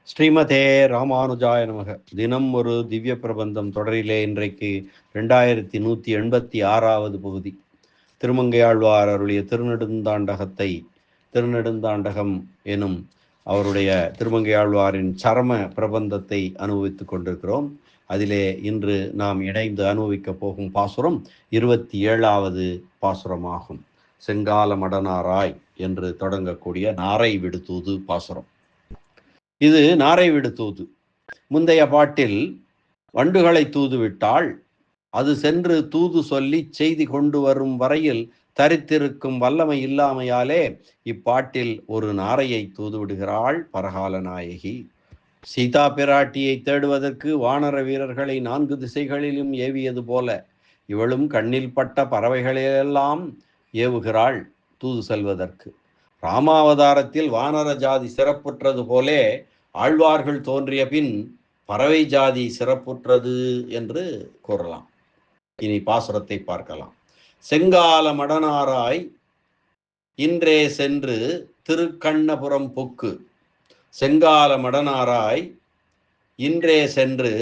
ஸ்ரீமதே ராமானுஜாய நமக. தினம் ஒரு திவ்ய பிரபந்தம் தொடரிலே இன்றைக்கு 2186வது பகுதி. திருமங்கையாழ்வார் அருளிய திருநெடுந்தாண்டகம் எனும் அவருடைய திருமங்கையாழ்வாரின் சரம பிரபந்தத்தை அனுபவித்துக் கொண்டிருக்கிறோம். அதிலே இன்று நாம் இணைந்து அனுபவிக்க போகும் பாசுரம் 27வது பாசுரமாகும். செங்கால மடனாராய் என்று தொடங்கக்கூடிய நாரை விடுதூது பாசுரம். இது நாரை விடு தூது. முந்தைய பாட்டில் வண்டுகளை தூதுவிட்டால் அது சென்று தூது சொல்லி செய்தி கொண்டு வரும் வரையில் தரித்திருக்கும் வல்லமை இல்லாமையாலே இப்பாட்டில் ஒரு நாரையை தூதுவிடுகிறாள் பரகால நாயகி. சீதா பிராட்டியை தேடுவதற்கு வானர வீரர்களை 4 திசைகளிலும் ஏவியது போல இவளும் கண்ணில் பட்ட பறவைகளெல்லாம் ஏவுகிறாள் தூது செல்வதற்கு. ராமாவதாரத்தில் வானர ஜாதி சிறப்புற்றது போலே ஆழ்வார்கள் தோன்றிய பின் பறவை ஜாதி சிறப்புற்றது என்று கூறலாம். இனி பாசுரத்தை பார்க்கலாம். செங்கால மடனாராய் இன்றே சென்று திருக்கண்ணபுரம் புக்கு. செங்கால மடனாராய் இன்றே சென்று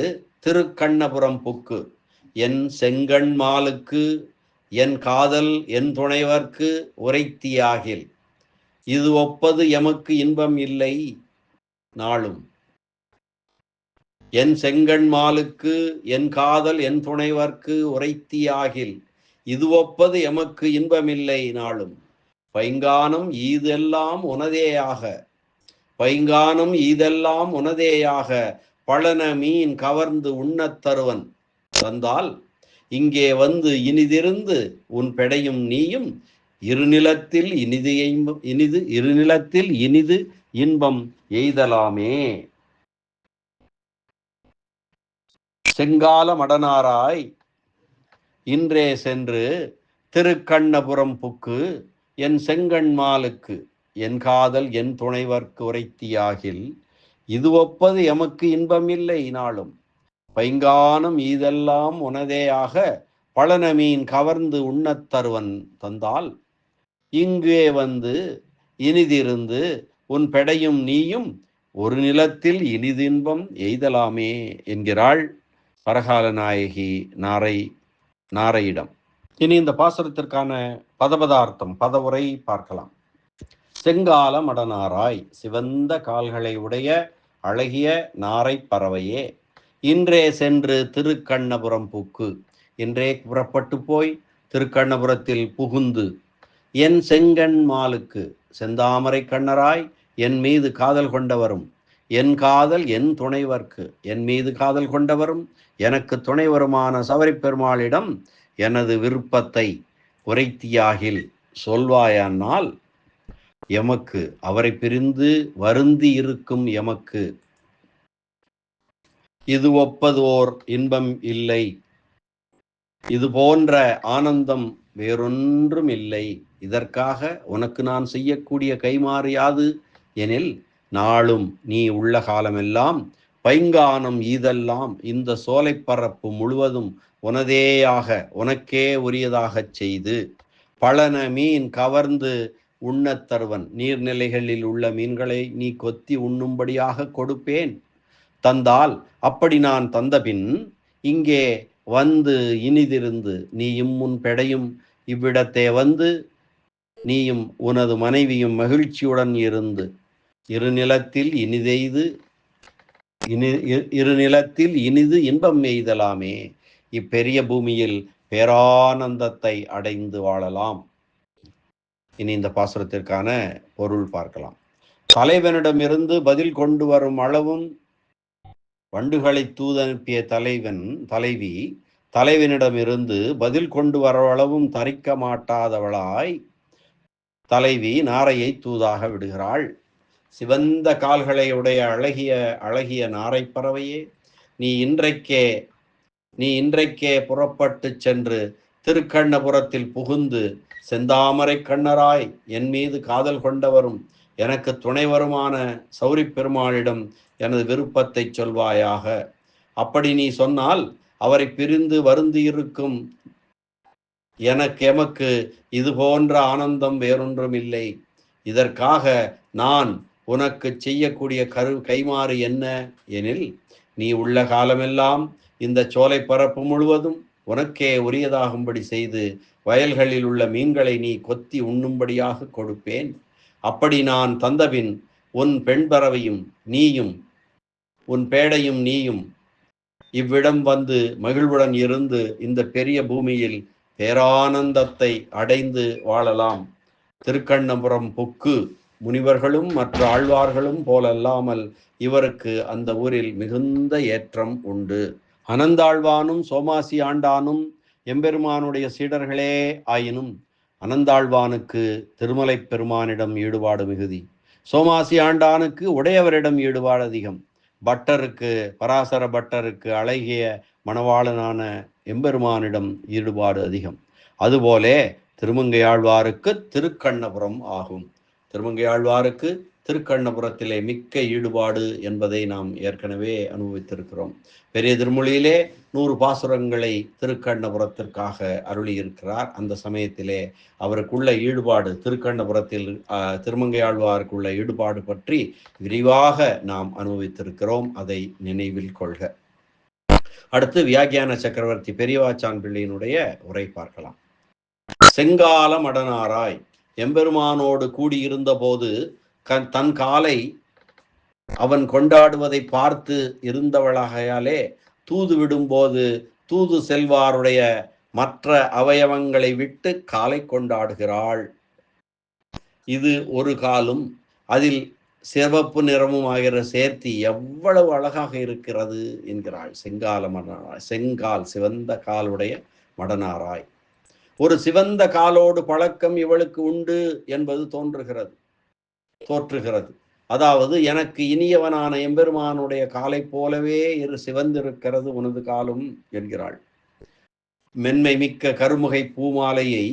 திருக்கண்ணபுரம் புக்கு. என் செங்கண் மாலுக்கு என் காதல் என் துணைவர்க்கு உரைத்தியாகில் இது ஒப்பது எமக்கு இன்பம் இல்லை நாளும். என் செங்கண் மாலுக்கு என் காதல் என் துணைவர்க்கு உரைத்தியாகில் இது ஒப்பது எமக்கு இன்பமில்லை நாளும். பைங்கானம் ஈதெல்லாம் உனதேயாக பைங்கானம் ஈதெல்லாம் உனதேயாக பழன மீன் கவர்ந்து உண்ணத் தருவன் தந்தால் இங்கே வந்து இனிதிருந்து உன் பெடையும் நீயும் இருநிலத்தில் இனிது இன்பம் எய்தலாமே. செங்கால மடனாராய் இன்றே சென்று திருக்கண்ணபுரம் புக்கு. என் செங்கண் மாலுக்கு என் காதல் என் துணைவர்க்கு உரைத்தியாகில் இது ஒப்பது எமக்கு இன்பமில்லை நாளும். பைங்கானம் ஈதெல்லாம் உனதேயாக பழன மீன் கவர்ந்து உண்ணத் தருவன் தந்தால் இங்கே வந்து இனிதிருந்து உன் பெடையும் நீயும் ஒரு நிலத்தில் இனிதின்பம் எய்தலாமே என்கிறாள் பரகால நாயகி நாரையிடம். இனி இந்த பாசுரத்திற்கான பதபதார்த்தம் பதவுரை பார்க்கலாம். செங்கால மடனாராய் சிவந்த கால்களை உடைய அழகிய நாரை பறவையே, இன்றே சென்று திருக்கண்ணபுரம் புக்கு. இன்றே புறப்பட்டு போய் திருக்கண்ணபுரத்தில் புகுந்து என் செங்கண் மாலுக்கு செந்தாமரை கண்ணராய் என் மீது காதல் கொண்டவரும் என் காதல் என் துணைவர்க்கு என் மீது காதல் கொண்டவரும் எனக்கு துணைவருமான சபரி பெருமாளிடம் எனது விருப்பத்தை உரைத்தியாகில் சொல்வாயானால் எமக்கு அவரை பிரிந்து வருந்தி இருக்கும் எமக்கு இது ஒப்பதோர் இன்பம் இல்லை, இது போன்ற ஆனந்தம் வேறொன்றும் இல்லை. இதற்காக உனக்கு நான் செய்யக்கூடிய கைமாறு யாது எனில் நாளும் நீ உள்ள காலமெல்லாம் பைங்கானம் ஈதெல்லாம் இந்த சோலைப்பரப்பு முழுவதும் உனதேயாக உனக்கே உரியதாகச் செய்து பழன மீன் கவர்ந்து உண்ணத் தருவன். நீர்நிலைகளில் உள்ள மீன்களை நீ கொத்தி உண்ணும்படியாக கொடுப்பேன் தந்தால் அப்படி நான் தந்தபின் இங்கே வந்து இனிதிருந்து நீயும் உன் பெடையும் இவ்விடத்தே வந்து நீயும் உனது மனைவியும் மகிழ்ச்சியுடன் இருந்து இருநிலத்தில் இனிது இன்பம் எய்தலாமே. இப்பெரிய பூமியில் பேரானந்தத்தை அடைந்து வாழலாம். இனி இந்த பாசுரத்திற்கான பொருள் பார்க்கலாம். தலைவனிடமிருந்து பதில் கொண்டு வரும் அளவும் வண்டுகளை தூதனுப்பிய தலைவி தலைவனிடமிருந்து பதில் கொண்டு வரவளவும் தரிக்க மாட்டாதவளாய் தலைவி நாரையை தூதாக விடுகிறாள். சிவந்த கால்களை உடைய அழகிய நாரை பறவையே, நீ இன்றைக்கே புறப்பட்டு சென்று திருக்கண்ணபுரத்தில் புகுந்து செந்தாமரை கண்ணராய் என் மீது காதல் கொண்டவரும் எனக்கு துணைவருமான சௌரி பெருமாளிடம் எனது விருப்பத்தை சொல்வாயாக. அப்படி நீ சொன்னால் அவரை பிரிந்து வருந்தி இருக்கும் எமக்கு இது போன்ற ஆனந்தம் வேறொன்றும் இல்லை. இதற்காக நான் உனக்கு செய்யக்கூடிய கைமாறு என்ன எனில், நீ உள்ள காலமெல்லாம் இந்த சோலை பரப்பு முழுவதும் உனக்கே உரியதாகும்படி செய்து வயல்களில் உள்ள மீன்களை நீ கொத்தி உண்ணும்படியாக கொடுப்பேன். அப்படி நான் தந்தபின் உன் பெண் பறவையும் நீயும் உன் பேடையும் நீயும் இவ்விடம் வந்து மகிழ்வுடன் இருந்து இந்த பெரிய பூமியில் பேரானந்தத்தை அடைந்து வாழலாம். திருக்கண்ணபுரம் புக்கு முனிவர்களும் மற்ற ஆழ்வார்களும் போலல்லாமல் இவருக்கு அந்த ஊரில் மிகுந்த ஏற்றம் உண்டு. அனந்தாழ்வானும் சோமாசி ஆண்டானும் எம்பெருமானுடைய சீடர்களே ஆயினும் அனந்தாழ்வானுக்கு திருமலை பெருமானிடம் ஈடுபாடு மிகுதி, சோமாசி ஆண்டானுக்கு உடையவரிடம் ஈடுபாடு அதிகம், பட்டருக்கு பராசர பட்டருக்கு அழகிய மணவாளனான எம்பெருமானிடம் ஈடுபாடு அதிகம். அதுபோலே திருமங்கையாழ்வாருக்கு திருக்கண்ணபுரம் ஆகும். திருமங்கையாழ்வாருக்கு திருக்கண்ணபுரத்திலே மிக்க ஈடுபாடு என்பதை நாம் ஏற்கனவே அனுபவித்திருக்கிறோம். பெரிய திருமொழியிலே 100 பாசுரங்களை திருக்கண்ணபுரத்திற்காக அருளியிருக்கிறார். அந்த சமயத்திலே அவருக்குள்ள ஈடுபாடு, திருக்கண்ணபுரத்தில் திருமங்கையாழ்வாருக்குள்ள ஈடுபாடு பற்றி விரிவாக நாம் அனுபவித்திருக்கிறோம். அதை நினைவில் கொள்க. அடுத்து வியாக்கியான சக்கரவர்த்தி பெரியவாச்சான் பிள்ளையினுடைய உரை பார்க்கலாம். செங்கால மடனாராய் எம்பெருமானோடு கூடியிருந்த போது தன் காலை அவன் கொண்டாடுவதை பார்த்து இருந்தவளாகையாலே தூது விடும்போது தூது செல்வாருடைய மற்ற அவயவங்களை விட்டு காலை கொண்டாடுகிறாள். இது ஒரு காலும் அதில் சிவப்பு நிறமும் ஆகிற சேர்த்தி எவ்வளவு அழகாக இருக்கிறது என்கிறாள். செங்கால மடனாராய், செங்கால் சிவந்த காலுடைய மடனாராய். ஒரு சிவந்த காலோடு பழக்கம் இவளுக்கு உண்டு என்பது தோற்றுகிறது. அதாவது எனக்கு இனியவனான எம்பெருமானுடைய காலை போலவே சிவந்திருக்கிறது உனது காலும் என்கிறாள். மென்மை மிக்க கருமுகை பூமாலையை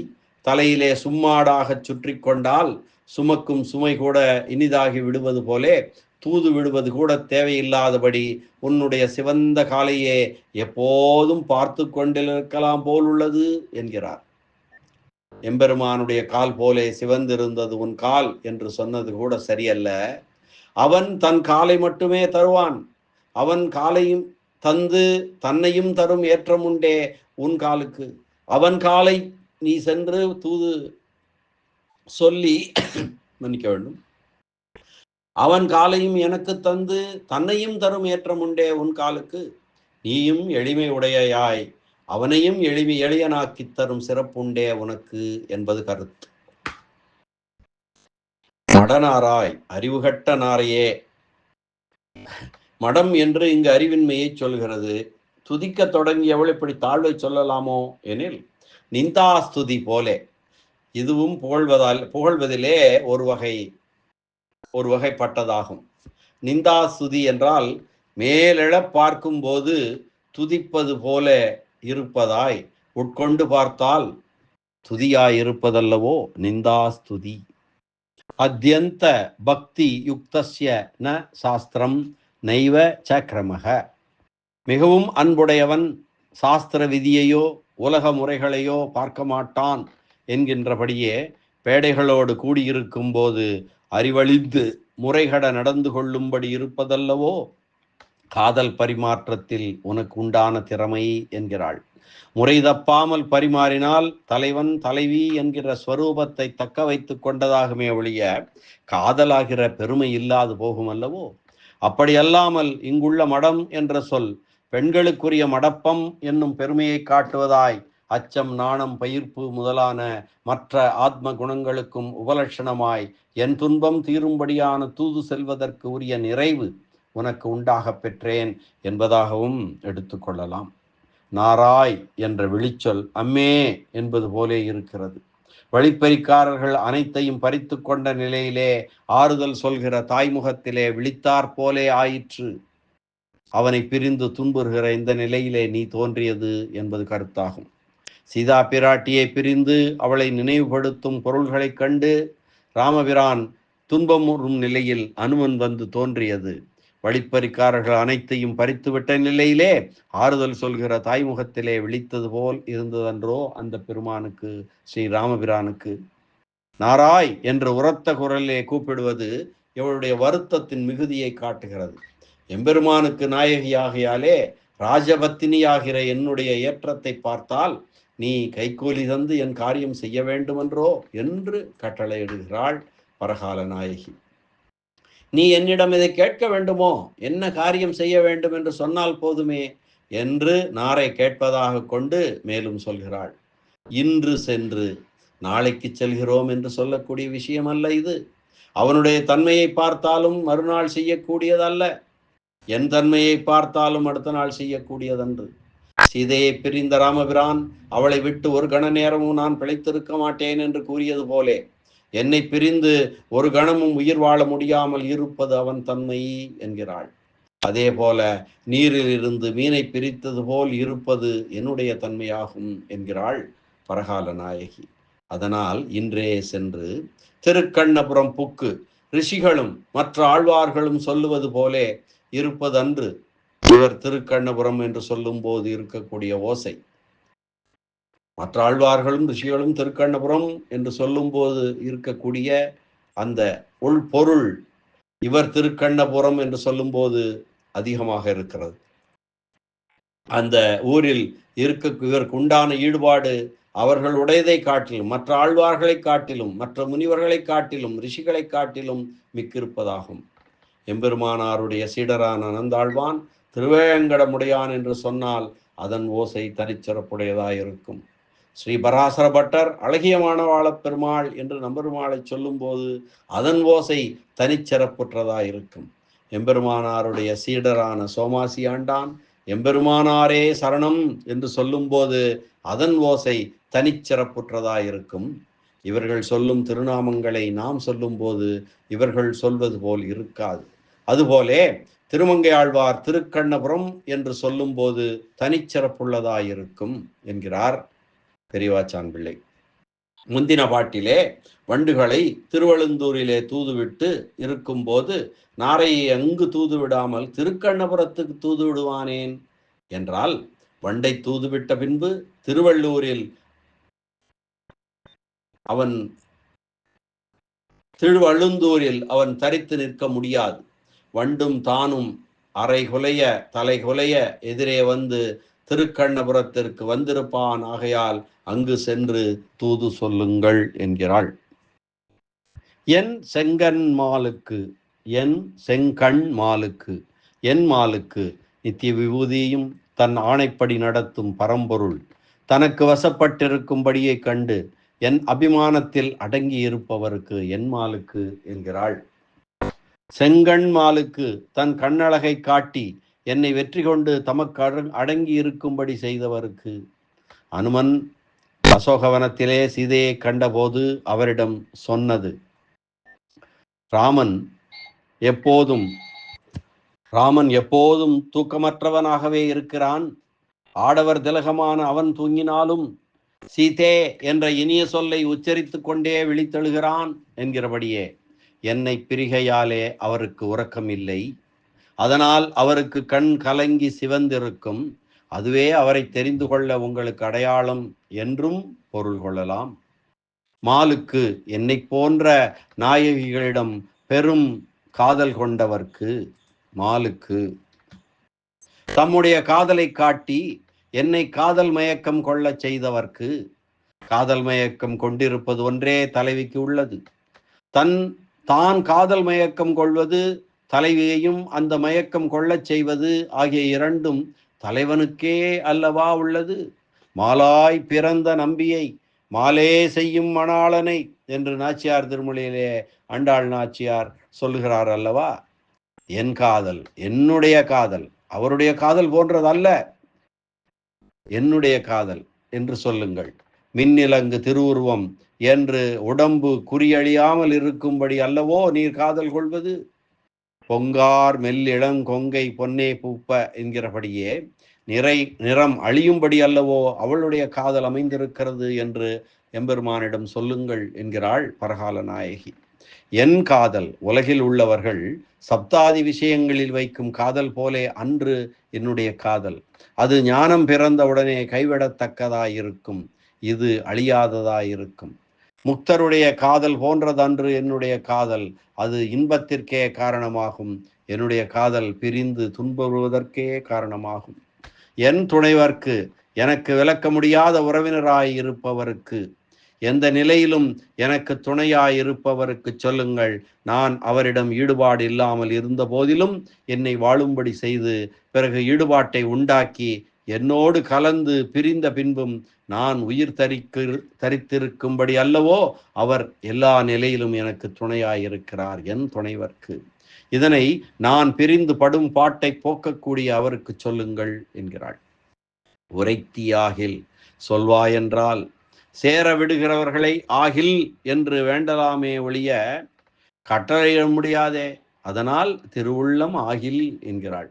தலையிலே சும்மாடாக சுற்றி கொண்டால் சுமக்கும் சுமை கூட இனிதாகி விடுவது போலே தூது விடுவது கூட தேவையில்லாதபடி உன்னுடைய சிவந்த காலையே எப்போதும் பார்த்து கொண்டிருக்கலாம் போல் உள்ளது என்கிறார். எம்பெருமானுடைய கால் போலே சிவந்திருந்தது உன் கால் என்று சொன்னது கூட சரியல்ல. அவன் தன் காலை மட்டுமே தருவான். அவன் காலையும் தந்து தன்னையும் தரும் ஏற்றம் உண்டே உன் காலுக்கு. அவன் காலை நீ சென்று தூது சொல்லி மன்னிக்க வேண்டும். அவன் காலையும் எனக்கு தந்து தன்னையும் தரும் ஏற்றம் உண்டே உன் காலுக்கு. நீயும் எளிமை உடையாய் அவனையும் எளியனாக்கி தரும் சிறப்புண்டே உனக்கு என்பது கருத்து. மடனாராய் அறிவுகட்ட நாரையே. மடம் என்று இங்கு அறிவின்மையை சொல்கிறது. துதிக்க தொடங்கியவள் இப்படி தாழ்வை சொல்லலாமோ எனில் நிந்தாஸ்துதி போலே இதுவும் புகழ்வதிலே ஒரு வகைப்பட்டதாகும். நிந்தாஸ்துதி என்றால் மேலெழ பார்க்கும் போது துதிப்பது போல இருப்பதாய் உட்கொண்டு பார்த்தால் துதியாயிருப்பதல்லவோ நிந்தாஸ்துதி. அத்யந்த பக்தி யுக்தஸ்ய ந சாஸ்திரம் நைவ சக்ரமக. மிகவும் அன்புடையவன் சாஸ்திர விதியையோ உலக முறைகளையோ பார்க்க மாட்டான் என்கின்றபடியே பேடைகளோடு கூடியிருக்கும் போது அறிவழிந்து முறைகட நடந்து கொள்ளும்படி இருப்பதல்லவோ காதல் பரிமாற்றத்தில் உனக்கு உண்டான திறமை என்கிறாள். முறை தப்பாமல் பரிமாறினால் தலைவன் தலைவி என்கிற ஸ்வரூபத்தை தக்க வைத்து கொண்டதாகுமே ஒழிய காதலாகிற பெருமை இல்லாது போகும் அல்லவோ. அப்படியல்லாமல் இங்குள்ள மடம் என்ற சொல் பெண்களுக்குரிய மடப்பம் என்னும் பெருமையை காட்டுவதாய் அச்சம் நாணம் பயிர்ப்பு முதலான மற்ற ஆத்ம குணங்களுக்கும் உபலட்சணமாய் என் துன்பம் தீரும்படியான தூது செல்வதற்கு உரிய நிறைவு உனக்கு உண்டாக பெற்றேன் என்பதாகவும் எடுத்துக்கொள்ளலாம். நாராய் என்ற விழிச்சொல் அம்மே என்பது போலே இருக்கிறது. வழிப்பறிக்காரர்கள் அனைத்தையும் பறித்து கொண்ட நிலையிலே ஆறுதல் சொல்கிற தாய்முகத்திலே விழித்தாற் போலே ஆயிற்று. அவனை பிரிந்து துன்புறுகிற இந்த நிலையிலே நீ தோன்றியது என்பது கருத்தாகும். சீதா பிராட்டியை பிரிந்து அவளை நினைவுபடுத்தும் பொருள்களைக் கண்டு ராமபிரான் துன்பமுறும் நிலையில் அனுமன் வந்து தோன்றியது. வழிப்பறிக்காரர்கள் அனைத்தையும் பறித்துவிட்ட நிலையிலே ஆறுதல் சொல்கிற தாய்முகத்திலே விழித்தது போல் இருந்ததன்றோ அந்த பெருமானுக்கு, ஸ்ரீ ராமபிரானுக்கு. நாராய் என்று உரத்த குரலிலே கூப்பிடுவது இவளுடைய வருத்தத்தின் மிகுதியை காட்டுகிறது. எம்பெருமானுக்கு நாயகியாகையாலே ராஜபத்தினியாகிற என்னுடைய ஏற்றத்தை பார்த்தால் நீ கைகூலி தந்து என் காரியம் செய்ய வேண்டுமென்றோ என்று கட்டளையிடுகிறாள் பரகால நாயகி. நீ என்னிடம் இதை கேட்க வேண்டுமோ, என்ன காரியம் செய்ய வேண்டும் என்று சொன்னால் போதுமே என்று நாரை கேட்பதாக கொண்டு மேலும் சொல்கிறாள். இன்று சென்று நாளைக்கு செல்கிறோம் என்று சொல்லக்கூடிய விஷயம் அல்ல இது. அவனுடைய தன்மையை பார்த்தாலும் மறுநாள் செய்யக்கூடியதல்ல, என் தன்மையை பார்த்தாலும் அடுத்த நாள் செய்யக்கூடியதன்று. சீதையை பிரிந்த ராமபிரான் அவளை விட்டு ஒரு கண நேரமும் நான் பிழைத்திருக்க மாட்டேன் என்று கூறியது போலே, என்னை பிரிந்து ஒரு கணமும் உயிர் வாழ முடியாமல் இருப்பது அவன் தன்மை என்கிறாள். அதே போல நீரில் இருந்து மீனை பிரித்தது போல் இருப்பது என்னுடைய தன்மையாகும் என்கிறாள் பரகால நாயகி. அதனால் இன்றே சென்று திருக்கண்ணபுரம் புக்கு ரிஷிகளும் மற்ற ஆழ்வார்களும் சொல்லுவது போலே இருப்பதன்று இவர் திருக்கண்ணபுரம் என்று சொல்லும் போது இருக்கக்கூடிய ஓசை. மற்ற ஆழ்வார்களும் ரிஷிகளும் திருக்கண்ணபுரம் என்று சொல்லும் போது இருக்கக்கூடிய அந்த உள்பொருள் இவர் திருக்கண்ணபுரம் என்று சொல்லும் போது அதிகமாக இருக்கிறது. அந்த ஊரில் இவருக்கு உண்டான ஈடுபாடு அவர்களுடையதை காட்டிலும், மற்ற ஆழ்வார்களை காட்டிலும், மற்ற முனிவர்களை காட்டிலும், ரிஷிகளை காட்டிலும் மிக்கிருப்பதாகும். எம்பெருமானாருடைய சீடரான அனந்தாழ்வான் திருவேங்கடமுடையான் என்று சொன்னால் அதன் ஓசை தனிச்சிறப்புடையதாயிருக்கும். ஸ்ரீ பராசர பட்டர் அழகிய மாணவாள பெருமாள் என்று நம்பெருமாளை சொல்லும் போது அதன் ஓசை தனிச்சிறப்புற்றதாயிருக்கும். எம்பெருமானாருடைய சீடரான சோமாசி ஆண்டான் எம்பெருமானாரே சரணம் என்று சொல்லும் போது அதன் ஓசை தனிச்சிறப்புற்றதாயிருக்கும். இவர்கள் சொல்லும் திருநாமங்களை நாம் சொல்லும் போது இவர்கள் சொல்வது போல் இருக்காது. அதுபோலே திருமங்கை ஆழ்வார் திருக்கண்ணபுரம் என்று சொல்லும் போது தனிச்சிறப்புள்ளதாயிருக்கும் என்கிறார் பெரியவாச்சான் பிள்ளை. முந்தின பாட்டிலே வண்டுகளை திருவழுந்தூரிலே தூதுவிட்டு இருக்கும் போது நாரையை அங்கு தூது விடாமல் திருக்கண்ணபுரத்துக்கு தூது விடுவானேன் என்றால், வண்டை தூதுவிட்ட பின்பு திருவள்ளூரில் அவன் திருவழுந்தூரில் அவன் தரித்து நிற்க முடியாது. வண்டும் தானும் அரை குலைய தலை குலைய எதிரே வந்து திருக்கண்ணபுரத்திற்கு வந்திருப்பான். ஆகையால் அங்கு சென்று தூது சொல்லுங்கள் என்கிறாள். என் செங்கண் மாலுக்கு, என் செங்கண் மாலுக்கு, என் மாலுக்கு நித்திய விபூதியும் தன் ஆணைப்படி நடத்தும் பரம்பொருள் தனக்கு வசப்பட்டிருக்கும்படியை கண்டு என் அபிமானத்தில் அடங்கி இருப்பவருக்கு என் மாலுக்கு என்கிறாள். செங்கண் மாலுக்கு தன் கண்ணழகை காட்டி என்னை வெற்றி கொண்டு தமக்கு அடங்கி இருக்கும்படி செய்தவருக்கு. அனுமன் அசோகவனத்திலே சீதையை கண்டபோது அவரிடம் சொன்னது, ராமன் எப்போதும் தூக்கமற்றவனாகவே இருக்கிறான். ஆடவர் திலகமான அவன் தூங்கினாலும் சீதே என்ற இனிய சொல்லை உச்சரித்து கொண்டே விழித்தெழுகிறான் என்கிறபடியே என்னை பிரிகையாலே அவருக்கு உறக்கம் இல்லை. அதனால் அவருக்கு கண் கலங்கி சிவந்திருக்கும். அதுவே அவரை தெரிந்து கொள்ள உங்களுக்கு அடையாளம் என்றும் பொருள் கொள்ளலாம். மாலுக்கு என்னை போன்ற நாயகிகளிடம் பெரும் காதல் கொண்டவர்க்கு, மாலுக்கு தம்முடைய காதலை காட்டி என்னை காதல் மயக்கம் கொள்ள செய்தவர்க்கு. காதல் மயக்கம் கொண்டிருப்பது ஒன்றே தலைவிக்கு உள்ளது. தான் காதல் மயக்கம் கொள்வது, தலைவியையும் அந்த மயக்கம் கொள்ளச் செய்வது ஆகிய இரண்டும் தலைவனுக்கே அல்லவா உள்ளது. மாலாய் பிறந்த நம்பியை மாலே செய்யும் மணாளனை என்று நாச்சியார் திருமொழியிலே ஆண்டாள் நாச்சியார் சொல்லுகிறார் அல்லவா. என் காதல், என்னுடைய காதல், அவருடைய காதல் போன்றதல்ல, என்னுடைய காதல் என்று சொல்லுங்கள். மின்னிலங்கு திருவுருவம் என்று உடம்பு குறியழியாமல் இருக்கும்படி அல்லவோ நீர் காதல் கொள்வது. பொங்கார் மெல்லிளங்கொங்கை பொன்னே பூப்ப என்கிறபடியே நிறம் அழியும்படி அல்லவோ அவளுடைய காதல் அமைந்திருக்கிறது என்று எம்பெருமானிடம் சொல்லுங்கள் என்கிறாள் பரகால நாயகி. என் காதல் உலகில் உள்ளவர்கள் சப்தாதி விஷயங்களில் வைக்கும் காதல் போலே அன்று என்னுடைய காதல். அது ஞானம் பிறந்தவுடனே கைவிடத்தக்கதாயிருக்கும், இது அழியாததாயிருக்கும். முக்தருடைய காதல் போன்றதன்று என்னுடைய காதல், அது இன்பத்திற்கே காரணமாகும். என்னுடைய காதல் பிரிந்து துன்புறுவதற்கே காரணமாகும். என் துணைவர்க்கு, எனக்கு விளக்க முடியாத உறவினராய் இருப்பவருக்கு, எந்த நிலையிலும் எனக்கு துணையாய் இருப்பவருக்கு சொல்லுங்கள், நான் அவரிடம் ஈடுபாடு இல்லாமல் இருந்த போதிலும் என்னை வாழும்படி செய்து பிறகு ஈடுபாட்டை உண்டாக்கி என்னோடு கலந்து பிரிந்த பின்பும் நான் உயிர் தரித்திருக்கும்படி அல்லவோ அவர் எல்லா நிலையிலும் எனக்கு துணையாயிருக்கிறார் என் துணைவர்க்கு. இதனை நான் பிரிந்து படும் பாட்டை போக்கக்கூடிய அவருக்கு சொல்லுங்கள் என்கிறாள். உரைத்தியாகில் சொல்வாயென்றால் சேர விடுகிறவர்களை ஆகில் என்று வேண்டலாமே ஒழிய கட்டளையிட முடியாதே, அதனால் திருவுள்ளம் ஆகில் என்கிறாள்.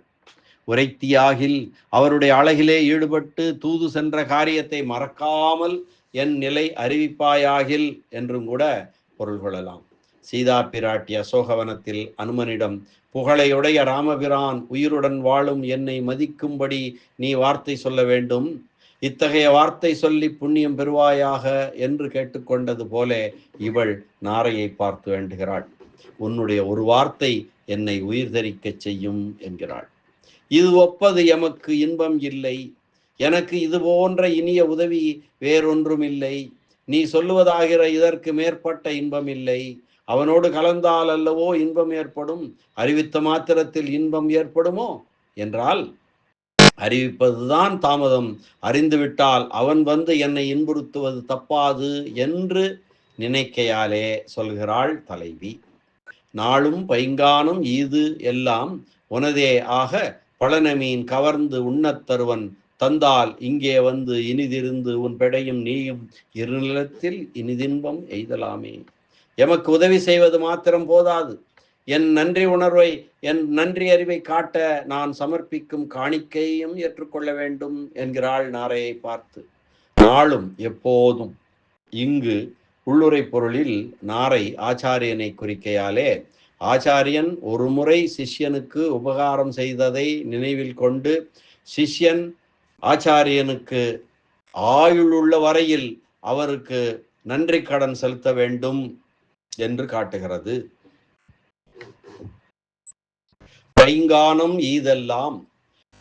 உரைத்தியாகில் அவருடைய அழகிலே ஈடுபட்டு தூது சென்ற காரியத்தை மறக்காமல் என் நிலை அறிவிப்பாயாகில் என்றும் கூட பொருள் கொள்ளலாம். சீதா பிராட்டி அசோகவனத்தில் அனுமனிடம், புகழையுடைய ராமபிரான் உயிருடன் வாழும் என்னை மதிக்கும்படி நீ வார்த்தை சொல்ல வேண்டும், இத்தகைய வார்த்தை சொல்லி புண்ணியம் பெறுவாயாக என்று கேட்டுக்கொண்டது போல இவள் நாரையை பார்த்து வேண்டுகிறாள். உன்னுடைய ஒரு வார்த்தை என்னை உயிர் தரிக்கச் செய்யும் என்கிறாள். இது ஒப்பது எமக்கு இன்பம் இல்லை, எனக்கு இது போன்ற இனிய உதவி வேறொன்றும் இல்லை, நீ சொல்லுவதாகிற இதற்கு மேற்பட்ட இன்பம் இல்லை. அவனோடு கலந்தால் அல்லவோ இன்பம் ஏற்படும், அறிவித்த மாத்திரத்தில் இன்பம் ஏற்படுமோ என்றால் அறிவிப்பதுதான் தாமதம், அறிந்துவிட்டால் அவன் வந்து என்னை இன்புறுத்துவது தப்பாது என்று நினைக்கையாலே சொல்கிறாள் தலைவி. நாளும் பைங்கானும் ஈது எல்லாம் உனதே ஆக பழனமீன் கவர்ந்து உண்ணத் தருவன், தந்தால் இங்கே வந்து இனிதிருந்து உன் பெடையும் நீயும் இருநிலத்தில் இனிதின்பம் எய்தலாமே. எமக்கு உதவி செய்வது மாத்திரம் போதாது, என் நன்றி உணர்வை, என் நன்றி அறிவை காட்ட நான் சமர்ப்பிக்கும் காணிக்கையும் ஏற்றுக்கொள்ள வேண்டும் என்கிறாள் நாரையை பார்த்து. நாளும் எப்போதும் இங்கு உள்ளுரை பொருளில் நாரை ஆச்சாரியனை குறிக்கையாலே ஆச்சாரியன் ஒரு முறை சிஷ்யனுக்கு உபகாரம் செய்ததை நினைவில் கொண்டு சிஷ்யன் ஆச்சாரியனுக்கு ஆயுளுள்ள வரையில் அவருக்கு நன்றி கடன் செலுத்த வேண்டும் என்று காட்டுகிறது. பைங்கானம் ஈதெல்லாம்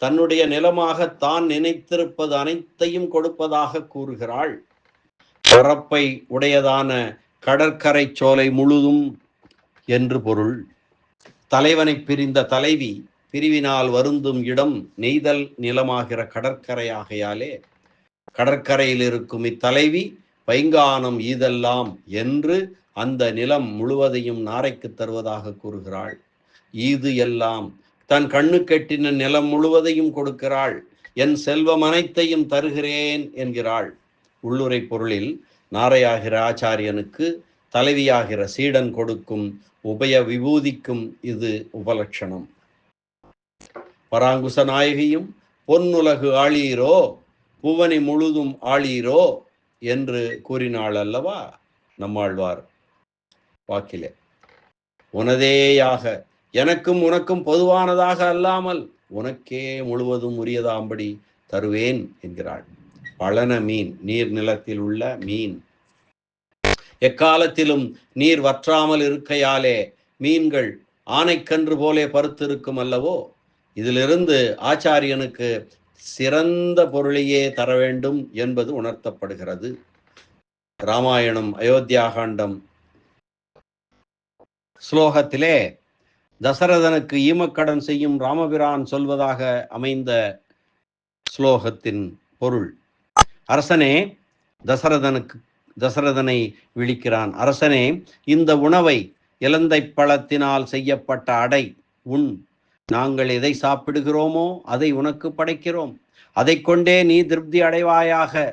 தன்னுடைய நிலமாக தான் நினைத்திருப்பது அனைத்தையும் கொடுப்பதாக கூறுகிறாள். பரப்பை உடையதான கடற்கரை சோலை முழுதும் என்று பொருள். தலைவனை பிரிந்த தலைவி பிரிவினால் வருந்தும் இடம் நெய்தல் நிலமாகிற கடற்கரையாகையாலே கடற்கரையில் இருக்கும் இத்தலைவி பைங்கானம் ஈதெல்லாம் என்று அந்த நிலம் முழுவதையும் நாரைக்கு தருவதாக கூறுகிறாள். ஈது எல்லாம் தன் கண்ணு கெட்டின நிலம் முழுவதையும் கொடுக்கிறாள். என் செல்வம் அனைத்தையும் தருகிறேன் என்கிறாள். உள்ளுரை பொருளில் நாரையாகிற ஆச்சாரியனுக்கு தலைவியாகிற சீடன் கொடுக்கும் உபய விபூதிக்கும் இது உபலட்சணம். பராங்குச நாயகியும் பொன்னுலகு ஆளீரோ புவனி முழுதும் ஆளீரோ என்று கூறினாள் அல்லவா நம்மாழ்வார் வாக்கிலே. உனதேயாக எனக்கும் உனக்கும் பொதுவானதாக அல்லாமல் உனக்கே முழுவதும் உரியதாம்படி தருவேன் என்கிறாள். பழன மீன், நீர் நிலத்தில் உள்ள மீன், எக்காலத்திலும் நீர் வற்றாமல் இருக்கையாலே மீன்கள் ஆனைக்கன்று போலே பருத்திருக்கும் அல்லவோ. இதிலிருந்து ஆச்சாரியனுக்கு சிறந்த பொருளையே தர வேண்டும் என்பது உணர்த்தப்படுகிறது. ராமாயணம் அயோத்தியாகாண்டம் ஸ்லோகத்திலே தசரதனுக்கு ஈமக்கடன் செய்யும் ராமபிரான் சொல்வதாக அமைந்த ஸ்லோகத்தின் பொருள், அரசனே, தசரதனை விழிக்கிறான். அரசனே, இந்த உணவை இலந்தை பழத்தினால் செய்யப்பட்ட அடை உண். நாங்கள் எதை சாப்பிடுகிறோமோ அதை உனக்கு படைக்கிறோம், அதை கொண்டே நீ திருப்தி அடைவாயாக.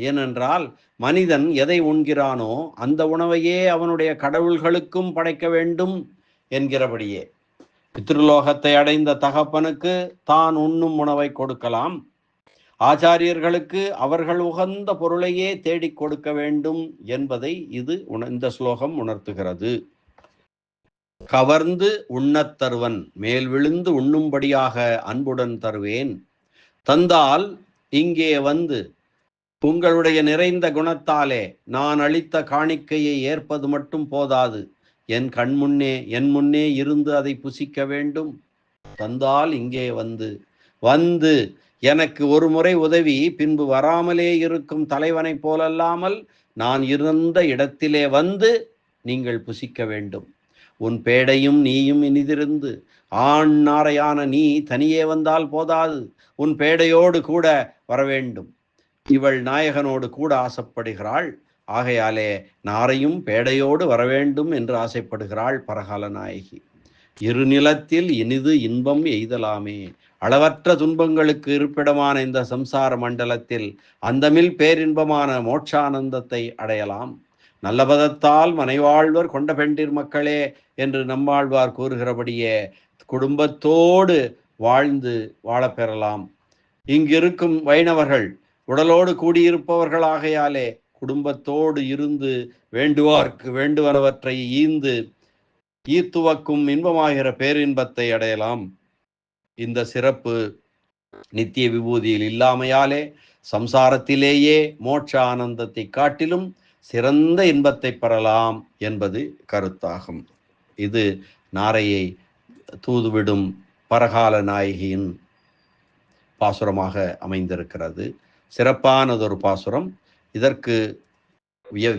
ஏனென்றால் மனிதன் எதை உண்கிறானோ அந்த உணவையே அவனுடைய கடவுள்களுக்கும் படைக்க வேண்டும் என்கிறபடியே பித்ருலோகத்தை அடைந்த தகப்பனுக்கு தான் உண்ணும் உணவை கொடுக்கலாம், ஆச்சாரியர்களுக்கு அவர்கள் உகந்த பொருளையே தேடிக் கொடுக்க வேண்டும் என்பதை இந்த ஸ்லோகம் உணர்த்துகிறது. கவர்ந்து உண்ணத் தருவன், மேல் விழுந்து உண்ணும்படியாக அன்புடன் தருவேன். தந்தால் இங்கே வந்து உங்களுடைய நிறைந்த குணத்தாலே நான் அளித்த காணிக்கையை ஏற்பது மட்டும் போதாது, என் முன்னே இருந்து அதை புசிக்க வேண்டும். தந்தால் இங்கே வந்து எனக்கு ஒரு முறை உதவி பின்பு வராமலே இருக்கும் தலைவனைப் போலல்லாமல் நான் இருந்த இடத்திலே வந்து நீங்கள் புசிக்க வேண்டும். உன் பேடையும் நீயும் இனிதிருந்து ஆண் நாரையான நீ தனியே வந்தால் போதாது, உன் பேடையோடு கூட வரவேண்டும். இவள் நாயகனோடு கூட ஆசைப்படுகிறாள். ஆகையாலே நாரையும் பேடையோடு வரவேண்டும் என்று ஆசைப்படுகிறாள் பரகால நாயகி. இருநிலத்தில் இனிது இன்பம் எய்தலாமே. அளவற்ற துன்பங்களுக்கு இருப்பிடமான இந்த சம்சார மண்டலத்தில் அந்தமில் பேரின்பமான மோட்சானந்தத்தை அடையலாம். நல்ல பதத்தால் மனைவாழ்வர் கொண்ட பெண்டிர் மக்களே என்று நம்மாழ்வார் கூறுகிறபடியே குடும்பத்தோடு வாழ்ந்து வாழப்பெறலாம். இங்கிருக்கும் வைணவர்கள் உடலோடு கூடியிருப்பவர்களாகையாலே குடும்பத்தோடு இருந்து வேண்டுவார்க்கு வேண்டுவனவற்றை ஈத்துவக்கும் இன்பமாகிற பேரின்பத்தை அடையலாம். இந்த சிறப்பு நித்திய விபூதியில் இல்லாமையாலே சம்சாரத்திலேயே மோட்ச ஆனந்தத்தை காட்டிலும் சிறந்த இன்பத்தை பெறலாம் என்பது கருத்தாகும். இது நாரையை தூதுவிடும் பரகால நாயகியின் பாசுரமாக அமைந்திருக்கிறது. சிறப்பானதொரு பாசுரம். இதற்கு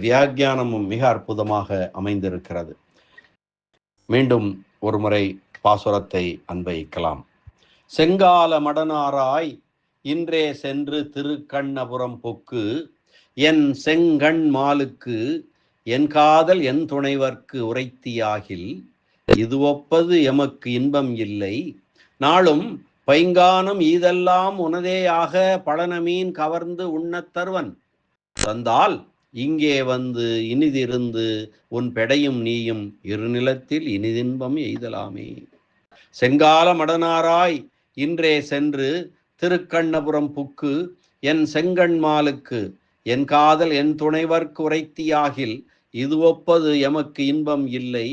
வியாக்கியானமும் மிக அற்புதமாக அமைந்திருக்கிறது. மீண்டும் ஒரு முறை பாசுரத்தை அன்வயிக்கலாம். செங்கால மடனாராய் இன்றே சென்று திருக்கண்ணபுரம் பொக்கு, என் செங்கண் மாலுக்கு என் காதல் என் துணைவர்க்கு உரைத்தியாகில், இது ஒப்பது எமக்கு இன்பம் இல்லை. நாளும் பைங்கானம் ஈதெல்லாம் உனதேயாக பழனமீன் கவர்ந்து உண்ணத் தருவன். தந்தால் இங்கே இனிதிருந்து உன் பெடையும் நீயும் இருநிலத்தில் இனிதின்பம் எய்தலாமே. செங்கால மடனாராய் இன்றே சென்று திருக்கண்ணபுரம் புக்கு, என் செங்கண்மாலுக்கு என் காதல் என் துணைவர்க்கு உரைத்தியாகில், இது ஒப்பது எமக்கு இன்பம் இல்லை.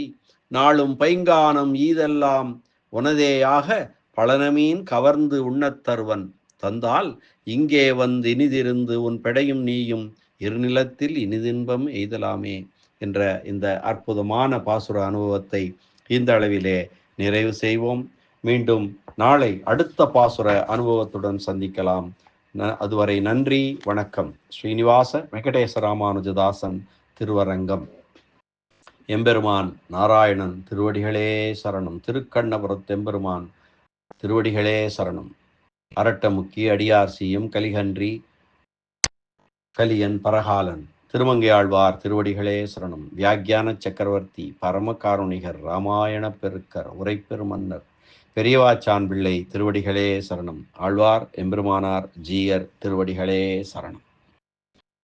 நாளும் பைங்கானம் ஈதெல்லாம் உனதேயாக பழனமீன் கவர்ந்து உண்ணத் தருவன். தந்தால் இங்கே இனிதிருந்து உன் பெடையும் நீயும் இருநிலத்தில் இனிதின்பம் எய்தலாமே என்ற இந்த அற்புதமான பாசுர அனுபவத்தை இந்த அளவிலே நிறைவு செய்வோம். மீண்டும் நாளை அடுத்த பாசுர அனுபவத்துடன் சந்திக்கலாம். அதுவரை நன்றி, வணக்கம். ஸ்ரீனிவாச வெங்கடேச ராமானுஜதாசன், திருவரங்கம். எம்பெருமான் நாராயணன் திருவடிகளே சரணம். திருக்கண்ணபுரத்தெம்பெருமான் திருவடிகளே சரணம். அரட்டமுக்கி அடியார் செய்யும் கலிகன்றி கலியன் பரகாலன் திருமங்கையாழ்வார் திருவடிகளே சரணம். வியாக்கியான சக்கரவர்த்தி பரம காருணிகர் ராமாயண பெருக்கர் உரைப்பெரு மன்னர் பெரியவாச்சான் பிள்ளை திருவடிகளே சரணம். ஆழ்வார் எம்பெருமானார் ஜீயர் திருவடிகளே சரணம்.